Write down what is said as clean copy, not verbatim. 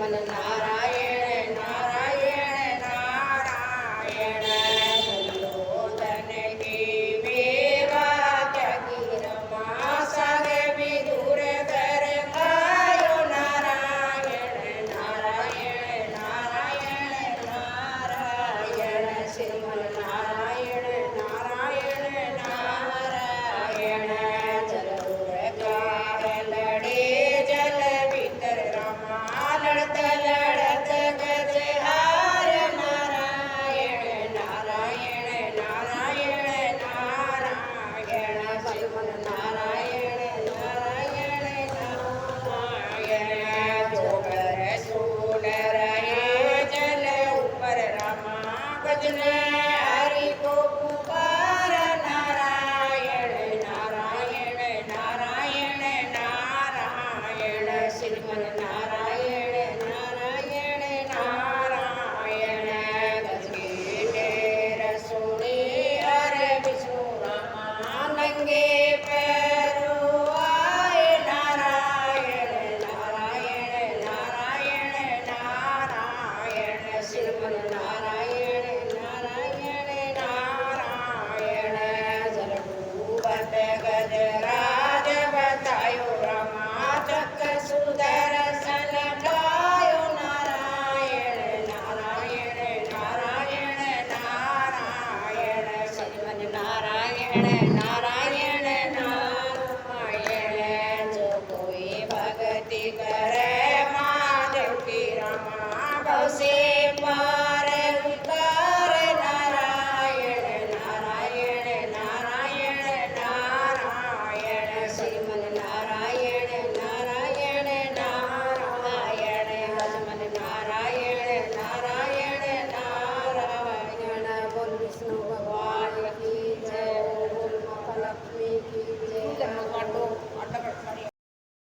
श्रीमन नारायण नारायण नारायण दुर्योधन की मेवा त्यागी रमा सागे विदुर कर खायो नारायण नारायण नारायण नारायण श्रीमन नारायण नारायण नारायण जरूर गार लड़े जल भीतर रमा लड़त लड़त गज हार नारायण नारायण नारायण नारायण श्रीमन नारायण नारायण नारायण जोगर सूल रहे जल ऊपर रमा गजने हरि को पुकार नारायण नारायण नारायण नारायण श्रीमन नारायण नारायण नारायण गजगे ढेर सुने हरे विष्णु रमा नंगे पैरों आए नारायण नारायण नारायण नारायण श्रीमन नारायण नारायण नारायण जल डूबत गजराज बतायो रमा चक सुदर्शन गायो नारायण नारायण नारायण नारायण श्रीमन नारायण नारायण नारायण जो कोई भक्ति करे महादेव की रमा भव से